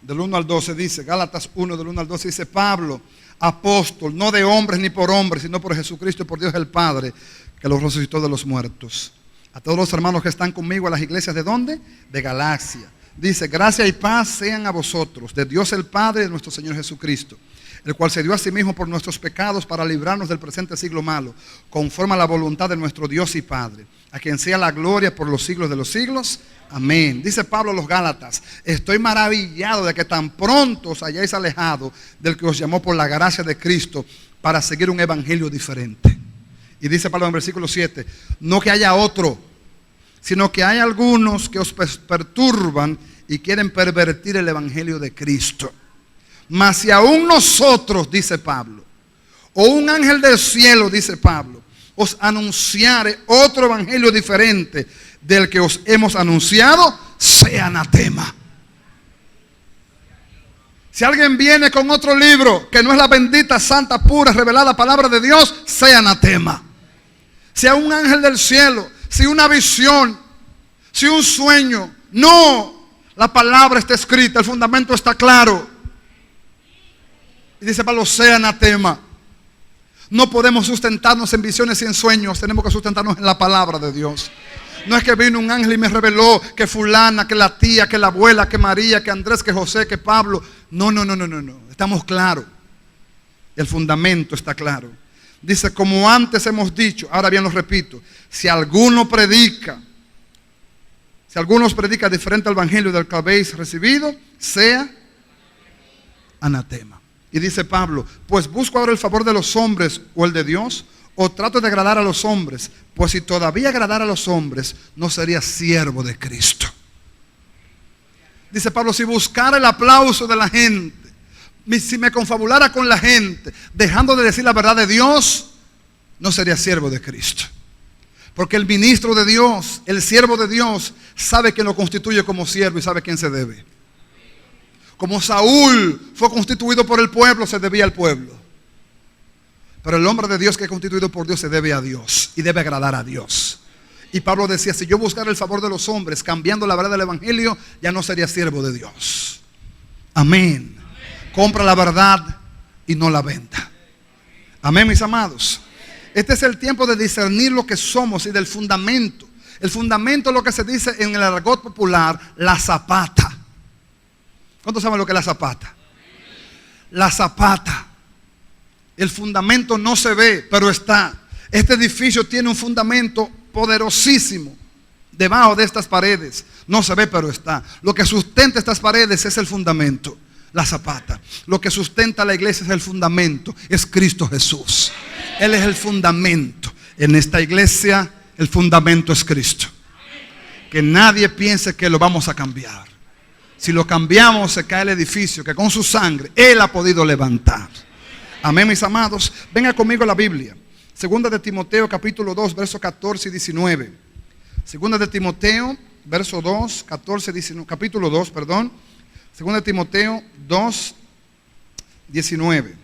del 1 al 12 dice, Gálatas 1 del 1 al 12 dice, Pablo, apóstol, no de hombres ni por hombres, sino por Jesucristo y por Dios el Padre, que los resucitó de los muertos. A todos los hermanos que están conmigo a las iglesias, ¿de dónde? De Galacia. Dice, gracia y paz sean a vosotros, de Dios el Padre y de nuestro Señor Jesucristo, el cual se dio a sí mismo por nuestros pecados para librarnos del presente siglo malo, conforme a la voluntad de nuestro Dios y Padre, a quien sea la gloria por los siglos de los siglos. Amén. Dice Pablo a los Gálatas, estoy maravillado de que tan pronto os hayáis alejado del que os llamó por la gracia de Cristo para seguir un evangelio diferente. Y dice Pablo en el versículo 7, no que haya otro, sino que hay algunos que os perturban y quieren pervertir el evangelio de Cristo. Mas si aún nosotros, dice Pablo, o un ángel del cielo, dice Pablo, os anunciare otro evangelio diferente del que os hemos anunciado, sea anatema. Si alguien viene con otro libro que no es la bendita, santa, pura, revelada palabra de Dios, sea anatema. Si a un ángel del cielo, si una visión, si un sueño, no, la palabra está escrita, el fundamento está claro. Y dice Pablo, sea anatema. No podemos sustentarnos en visiones y en sueños, tenemos que sustentarnos en la palabra de Dios. No es que vino un ángel y me reveló que fulana, que la tía, que la abuela, que María, que Andrés, que José, que Pablo. No. Estamos claros. El fundamento está claro. Dice, como antes hemos dicho, ahora bien lo repito, si alguno predica diferente al evangelio del que habéis recibido, sea anatema. Y dice Pablo, pues busco ahora el favor de los hombres o el de Dios, o trato de agradar a los hombres, pues si todavía agradara a los hombres, no sería siervo de Cristo. Dice Pablo, si buscara el aplauso de la gente, si me confabulara con la gente, dejando de decir la verdad de Dios, no sería siervo de Cristo. Porque el ministro de Dios, el siervo de Dios, sabe quién lo constituye como siervo y sabe quién se debe. Como Saúl fue constituido por el pueblo, se debía al pueblo. Pero el hombre de Dios que es constituido por Dios se debe a Dios y debe agradar a Dios. Y Pablo decía, si yo buscara el favor de los hombres, cambiando la verdad del evangelio, ya no sería siervo de Dios. Amén. Compra la verdad y no la venda. Amén, mis amados. Este es el tiempo de discernir lo que somos y del fundamento. El fundamento es lo que se dice en el argot popular, la zapata. ¿Cuántos saben lo que es la zapata? La zapata. El fundamento no se ve, pero está. Este edificio tiene un fundamento poderosísimo debajo de estas paredes. No se ve, pero está. Lo que sustenta estas paredes es el fundamento, la zapata. Lo que sustenta la iglesia es el fundamento, es Cristo Jesús. Él es el fundamento. En esta iglesia el fundamento es Cristo. Que nadie piense que lo vamos a cambiar. Si lo cambiamos se cae el edificio que con su sangre Él ha podido levantar. Amén, mis amados. Venga conmigo a la Biblia. Segunda de Timoteo capítulo 2 versos 14 y 19. Segunda de Timoteo verso 2, 14, 19, capítulo 2, perdón. Segunda de Timoteo 2, 19.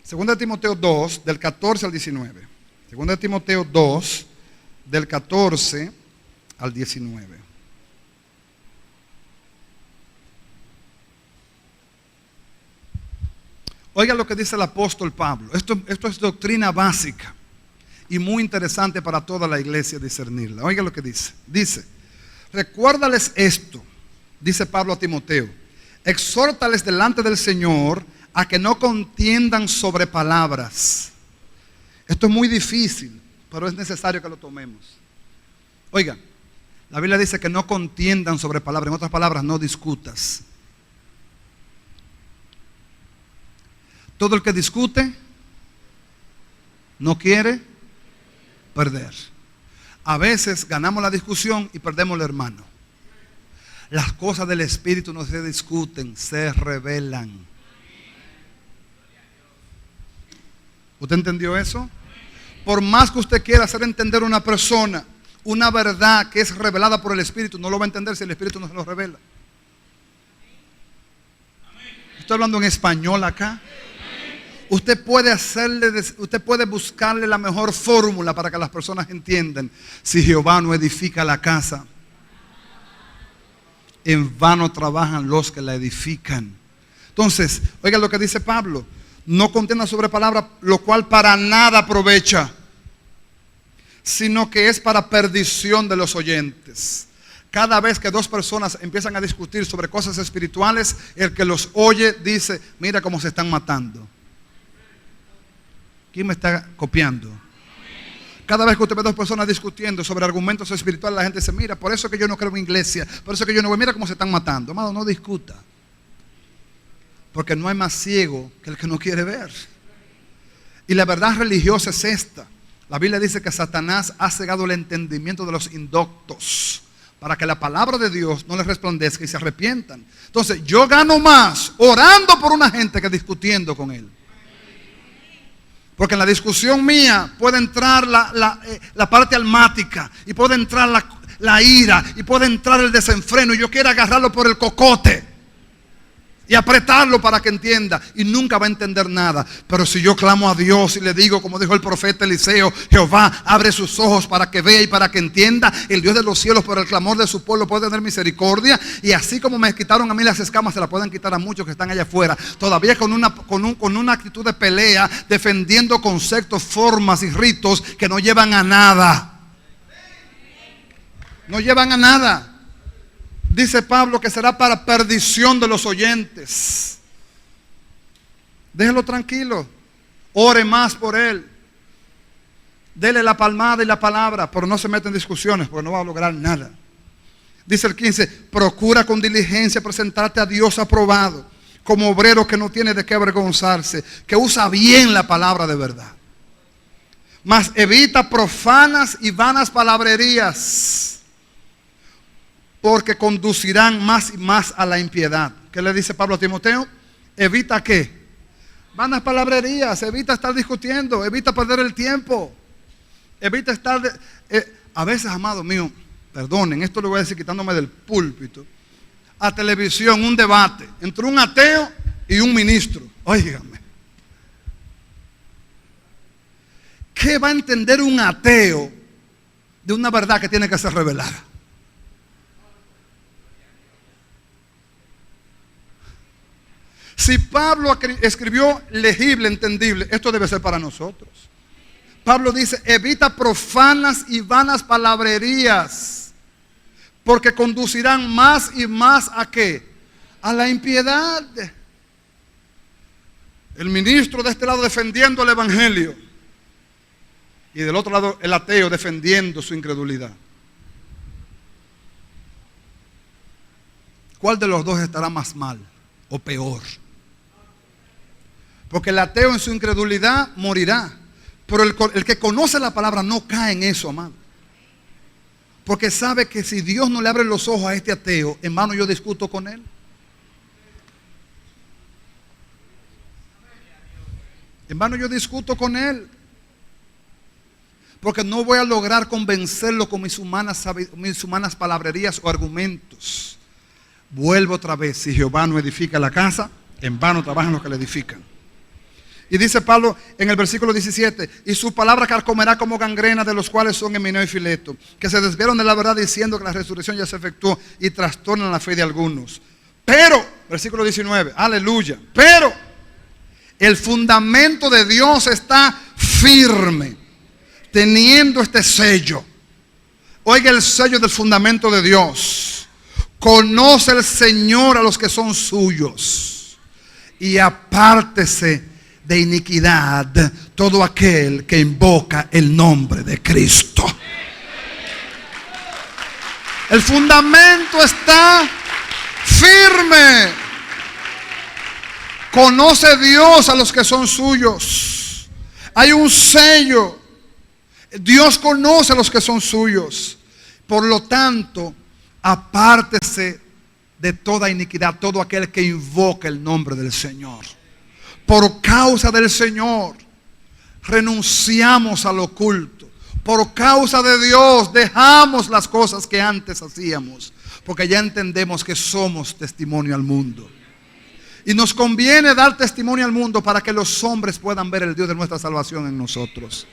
Segunda de Timoteo 2, del 14 al 19. Segunda de Timoteo 2, del 14 al 19. Oiga lo que dice el apóstol Pablo. Esto es doctrina básica y muy interesante para toda la iglesia discernirla. Oiga lo que dice. Dice, recuérdales esto, dice Pablo a Timoteo, exhórtales delante del Señor a que no contiendan sobre palabras. Esto es muy difícil, pero es necesario que lo tomemos. Oiga, la Biblia dice que no contiendan sobre palabras. En otras palabras, no discutas. Todo el que discute no quiere perder. A veces ganamos la discusión y perdemos el hermano. Las cosas del Espíritu no se discuten, se revelan. ¿Usted entendió eso? Por más que usted quiera hacer entender a una persona una verdad que es revelada por el Espíritu, no lo va a entender si el Espíritu no se lo revela. Estoy hablando en español acá. Usted puede buscarle la mejor fórmula para que las personas entiendan. Si Jehová no edifica la casa, en vano trabajan los que la edifican. Entonces, oiga lo que dice Pablo: no contienda sobre palabra, lo cual para nada aprovecha, sino que es para perdición de los oyentes. Cada vez que dos personas empiezan a discutir sobre cosas espirituales, el que los oye dice: mira cómo se están matando. ¿Quién me está copiando? Cada vez que usted ve dos personas discutiendo sobre argumentos espirituales, la gente dice: mira, por eso que yo no creo en iglesia, por eso que yo no voy, mira cómo se están matando. Amado, no discuta, porque no hay más ciego que el que no quiere ver. Y la verdad religiosa es esta: la Biblia dice que Satanás ha cegado el entendimiento de los indoctos, para que la palabra de Dios no les resplandezca y se arrepientan. Entonces, yo gano más orando por una gente que discutiendo con él. Porque en la discusión mía puede entrar la parte almática, y puede entrar la ira, y puede entrar el desenfreno, y yo quiero agarrarlo por el cocote y apretarlo para que entienda, y nunca va a entender nada. Pero si yo clamo a Dios y le digo, como dijo el profeta Eliseo: Jehová, abre sus ojos para que vea y para que entienda. El Dios de los cielos, por el clamor de su pueblo, puede tener misericordia. Y así como me quitaron a mí las escamas, se las pueden quitar a muchos que están allá afuera, todavía con una actitud de pelea, defendiendo conceptos, formas y ritos que no llevan a nada. No llevan a nada. Dice Pablo que será para perdición de los oyentes. Déjelo tranquilo. Ore más por él. Dele la palmada y la palabra, pero no se meta en discusiones, porque no va a lograr nada. Dice el 15: procura con diligencia presentarte a Dios aprobado, como obrero que no tiene de qué avergonzarse, que usa bien la palabra de verdad. Mas evita profanas y vanas palabrerías, porque conducirán más y más a la impiedad. ¿Qué le dice Pablo a Timoteo? Evita ¿qué? Vanas palabrerías, evita estar discutiendo, evita perder el tiempo, evita estar a veces, amado mío, perdonen, esto lo voy a decir quitándome del púlpito, a televisión un debate entre un ateo y un ministro. Óigame, ¿qué va a entender un ateo de una verdad que tiene que ser revelada? Si Pablo escribió legible, entendible, esto debe ser para nosotros. Pablo dice: evita profanas y vanas palabrerías, porque conducirán más y más ¿a qué? A la impiedad. El ministro de este lado defendiendo el evangelio, y del otro lado el ateo defendiendo su incredulidad. ¿Cuál de los dos estará más mal o peor? Porque el ateo en su incredulidad morirá, pero el que conoce la palabra no cae en eso, amado. Porque sabe que si Dios no le abre los ojos a este ateo, en vano yo discuto con él. En vano yo discuto con él, porque no voy a lograr convencerlo con mis humanas palabrerías o argumentos. Vuelvo otra vez: si Jehová no edifica la casa, en vano trabajan los que la edifican. Y dice Pablo en el versículo 17: y su palabra carcomerá como gangrena, de los cuales son Himeneo y Fileto, que se desviaron de la verdad diciendo que la resurrección ya se efectuó, y trastornan la fe de algunos. Pero, versículo 19, aleluya, pero el fundamento de Dios está firme, teniendo este sello. Oiga el sello del fundamento de Dios: conoce el Señor a los que son suyos, y apártese de iniquidad todo aquel que invoca el nombre de Cristo. El fundamento está firme. Conoce Dios a los que son suyos. Hay un sello. Dios conoce a los que son suyos. Por lo tanto, apártese de toda iniquidad todo aquel que invoca el nombre del Señor. Por causa del Señor renunciamos al oculto. Por causa de Dios dejamos las cosas que antes hacíamos, porque ya entendemos que somos testimonio al mundo. Y nos conviene dar testimonio al mundo para que los hombres puedan ver el Dios de nuestra salvación en nosotros.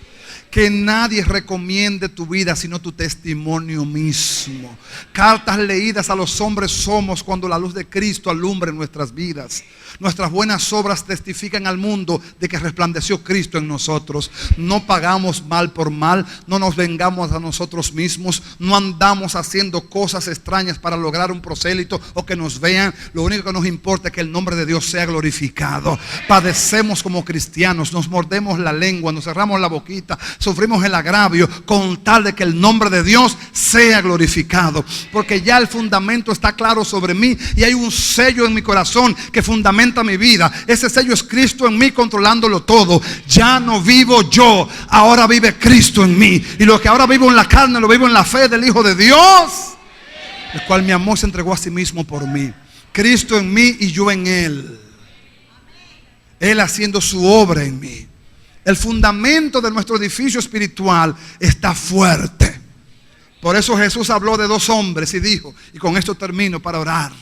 Que nadie recomiende tu vida sino tu testimonio mismo. Cartas leídas a los hombres somos cuando la luz de Cristo alumbre nuestras vidas. Nuestras buenas obras testifican al mundo de que resplandeció Cristo en nosotros. No pagamos mal por mal, no nos vengamos a nosotros mismos, no andamos haciendo cosas extrañas para lograr un prosélito o que nos vean. Lo único que nos importa es que el nombre de Dios sea glorificado. Padecemos como cristianos, nos mordemos la lengua, nos cerramos la boquita, sufrimos el agravio con tal de que el nombre de Dios sea glorificado. Porque ya el fundamento está claro sobre mí y hay un sello en mi corazón que fundamenta mi vida. Ese sello es Cristo en mí controlándolo todo. Ya no vivo yo, ahora vive Cristo en mí. Y lo que ahora vivo en la carne lo vivo en la fe del Hijo de Dios, el cual me amó y se entregó a sí mismo por mí. Cristo en mí y yo en Él. Él haciendo su obra en mí. El fundamento de nuestro edificio espiritual está fuerte. Por eso Jesús habló de dos hombres y dijo, y con esto termino para orar.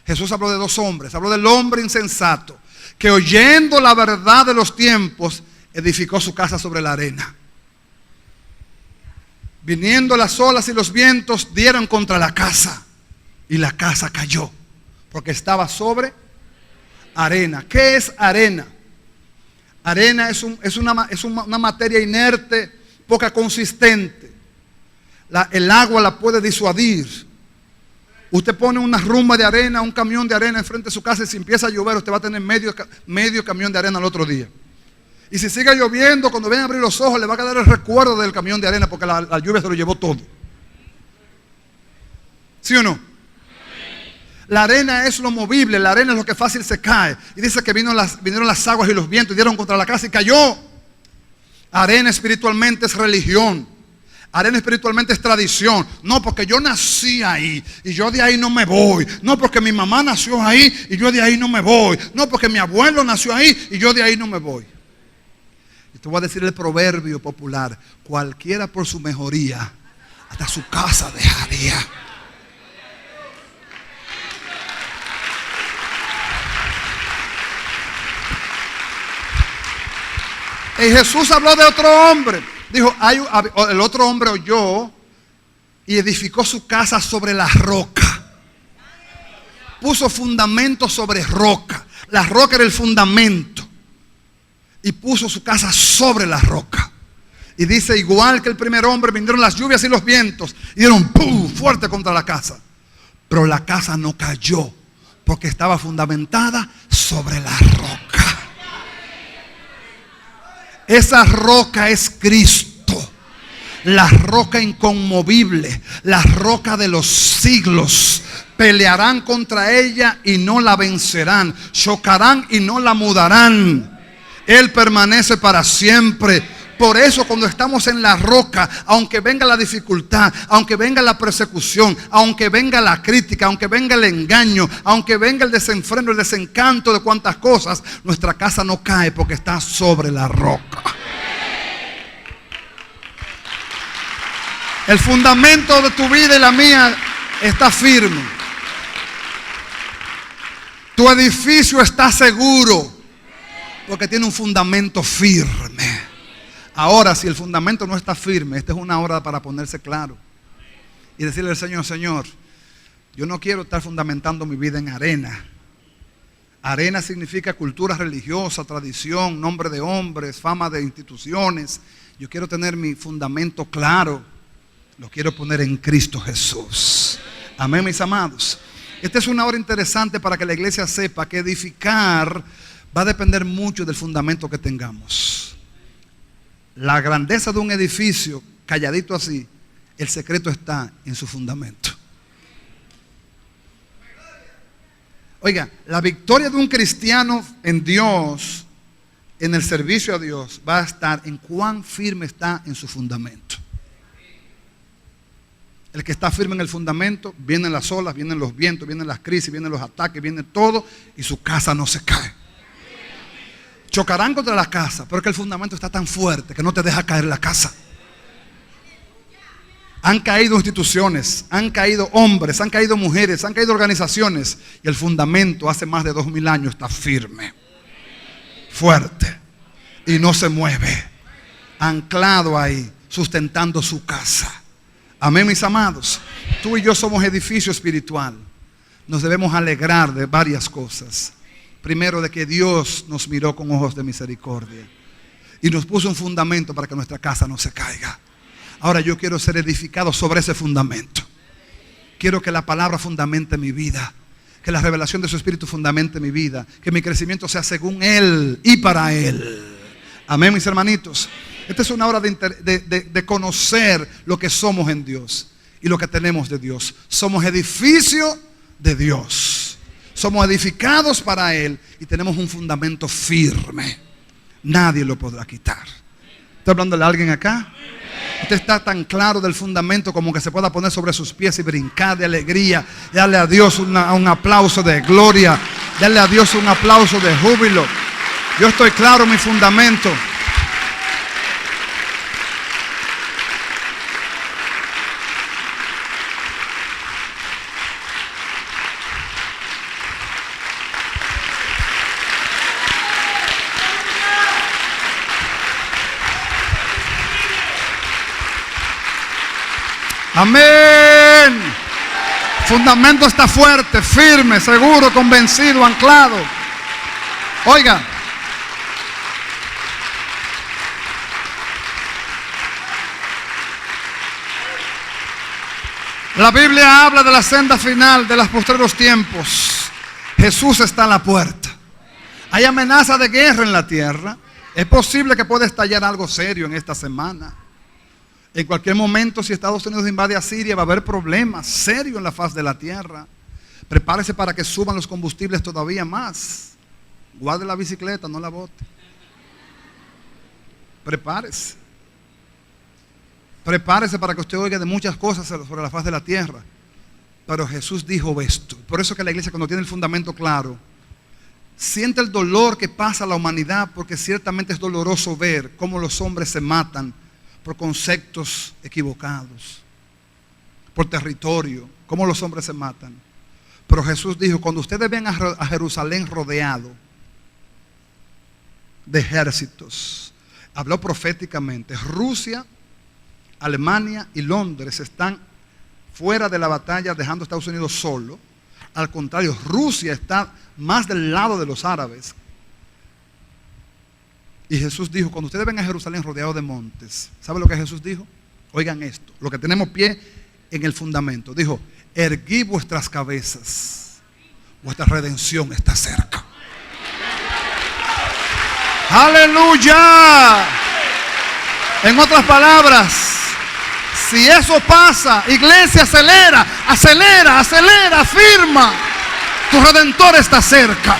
Jesús habló de dos hombres. Habló del hombre insensato que, oyendo la verdad de los tiempos, edificó su casa sobre la arena. Viniendo las olas y los vientos, dieron contra la casa y la casa cayó porque estaba sobre arena. ¿Qué es arena? Arena es una materia inerte, poca consistente. El agua la puede disuadir. Usted pone una rumba de arena, un camión de arena enfrente de su casa y si empieza a llover usted va a tener medio camión de arena al otro día. Y si sigue lloviendo, cuando viene a abrir los ojos le va a quedar el recuerdo del camión de arena porque la lluvia se lo llevó todo. ¿Sí o no? La arena es lo movible, la arena es lo que fácil se cae. Y dice que vinieron las aguas y los vientos y dieron contra la casa y cayó. Arena espiritualmente es religión. Arena espiritualmente es tradición. No, porque yo nací ahí y yo de ahí no me voy. No, porque mi mamá nació ahí y yo de ahí no me voy. No, porque mi abuelo nació ahí y yo de ahí no me voy. Y te voy a decir el proverbio popular: cualquiera por su mejoría hasta su casa dejaría. Y Jesús habló de otro hombre. Dijo, el otro hombre oyó y edificó su casa sobre la roca. Puso fundamento sobre roca. La roca era el fundamento. Y puso su casa sobre la roca. Y dice, igual que el primer hombre, vinieron las lluvias y los vientos y dieron ¡pum! Fuerte contra la casa. Pero la casa no cayó porque estaba fundamentada sobre la roca. Esa roca es Cristo, la roca inconmovible, la roca de los siglos. Pelearán contra ella y no la vencerán, chocarán y no la mudarán. Él permanece para siempre. Por eso cuando estamos en la roca, aunque venga la dificultad, aunque venga la persecución, aunque venga la crítica, aunque venga el engaño, aunque venga el desenfreno, el desencanto de cuantas cosas, nuestra casa no cae porque está sobre la roca. El fundamento de tu vida y la mía está firme. Tu edificio está seguro porque tiene un fundamento firme. Ahora, si el fundamento no está firme, esta es una hora para ponerse claro y decirle al Señor: Señor, yo no quiero estar fundamentando mi vida en arena. Arena significa cultura religiosa, tradición, nombre de hombres, fama de instituciones. Yo quiero tener mi fundamento claro. Lo quiero poner en Cristo Jesús. Amén, mis amados. Esta es una hora interesante para que la iglesia sepa que edificar va a depender mucho del fundamento que tengamos. La grandeza de un edificio, calladito así, el secreto está en su fundamento. Oiga, la victoria de un cristiano en Dios, en el servicio a Dios, va a estar en cuán firme está en su fundamento. El que está firme en el fundamento, vienen las olas, vienen los vientos, vienen las crisis, vienen los ataques, viene todo y su casa no se cae. Chocarán contra la casa, pero que el fundamento está tan fuerte que no te deja caer la casa. Han caído instituciones, han caído hombres, han caído mujeres, han caído organizaciones. Y el fundamento hace más de 2000 años está firme, fuerte y no se mueve. Anclado ahí, sustentando su casa. Amén, mis amados. Tú y yo somos edificio espiritual. Nos debemos alegrar de varias cosas. Primero, de que Dios nos miró con ojos de misericordia y nos puso un fundamento para que nuestra casa no se caiga. Ahora yo quiero ser edificado sobre ese fundamento. Quiero que la palabra fundamente mi vida, que la revelación de su Espíritu fundamente mi vida, que mi crecimiento sea según Él y para Él. Amén, mis hermanitos. Esta es una hora de conocer lo que somos en Dios y lo que tenemos de Dios. Somos edificio de Dios. Somos edificados para Él y tenemos un fundamento firme. Nadie lo podrá quitar. ¿Estoy hablando de alguien acá? Usted está tan claro del fundamento como que se pueda poner sobre sus pies y brincar de alegría. Darle a Dios un aplauso de gloria. Darle a Dios un aplauso de júbilo. Yo estoy claro en mi fundamento. Amén. Fundamento está fuerte, firme, seguro, convencido, anclado. Oiga, la Biblia habla de la senda final de los postreros tiempos. Jesús está a la puerta. Hay amenaza de guerra en la tierra. Es posible que pueda estallar algo serio en esta semana. En cualquier momento, si Estados Unidos invade a Siria, va a haber problemas serios en la faz de la tierra. Prepárese para que suban los combustibles todavía más. Guarde la bicicleta, no la bote. Prepárese. Prepárese para que usted oiga de muchas cosas sobre la faz de la tierra. Pero Jesús dijo esto. Por eso que la iglesia, cuando tiene el fundamento claro, siente el dolor que pasa a la humanidad, porque ciertamente es doloroso ver cómo los hombres se matan por conceptos equivocados, por territorio, cómo los hombres se matan. Pero Jesús dijo, cuando ustedes ven a Jerusalén rodeado de ejércitos, habló proféticamente. Rusia, Alemania y Londres están fuera de la batalla, dejando a Estados Unidos solo. Al contrario, Rusia está más del lado de los árabes. Y Jesús dijo, cuando ustedes ven a Jerusalén rodeado de montes, ¿sabe lo que Jesús dijo? Oigan esto, lo que tenemos pie en el fundamento. Dijo, erguí vuestras cabezas, vuestra redención está cerca. ¡Aleluya! En otras palabras, si eso pasa, iglesia, acelera, acelera, acelera, firma. Tu Redentor está cerca,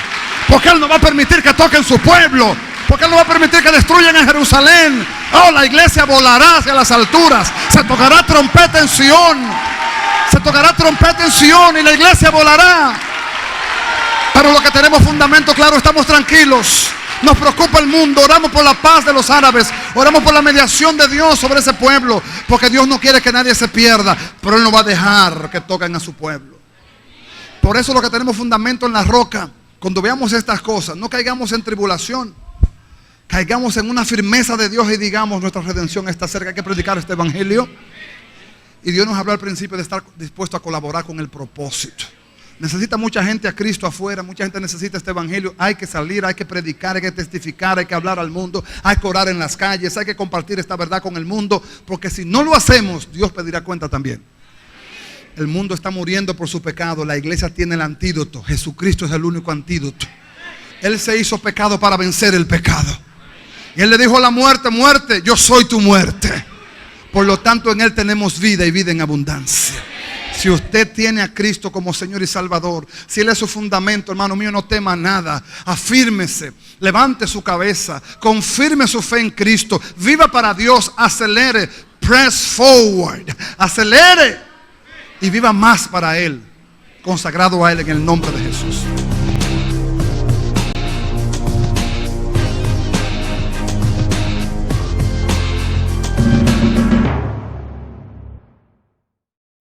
porque Él no va a permitir que toquen su pueblo. Porque Él no va a permitir que destruyan a Jerusalén. Oh, la iglesia volará hacia las alturas. Se tocará trompeta en Sion. Se tocará trompeta en Sion y la iglesia volará. Pero lo que tenemos fundamento claro, estamos tranquilos. Nos preocupa el mundo. Oramos por la paz de los árabes. Oramos por la mediación de Dios sobre ese pueblo. Porque Dios no quiere que nadie se pierda. Pero Él no va a dejar que toquen a su pueblo. Por eso lo que tenemos fundamento en la roca. Cuando veamos estas cosas, no caigamos en tribulación. Caigamos en una firmeza de Dios y digamos, nuestra redención está cerca. Hay que predicar este evangelio. Y Dios nos habló al principio de estar dispuesto a colaborar con el propósito. Necesita mucha gente a Cristo afuera. Mucha gente necesita este evangelio. Hay que salir, hay que predicar, hay que testificar, hay que hablar al mundo. Hay que orar en las calles, hay que compartir esta verdad con el mundo. Porque si no lo hacemos, Dios pedirá cuenta también. El mundo está muriendo por su pecado. La iglesia tiene el antídoto. Jesucristo es el único antídoto. Él se hizo pecado para vencer el pecado. Y Él le dijo a la muerte, muerte, yo soy tu muerte. Por lo tanto, en Él tenemos vida y vida en abundancia. Si usted tiene a Cristo como Señor y Salvador, si Él es su fundamento, hermano mío, no tema nada. Afírmese, levante su cabeza, confirme su fe en Cristo, viva para Dios, acelere, press forward, acelere y viva más para Él, consagrado a Él en el nombre de Jesús.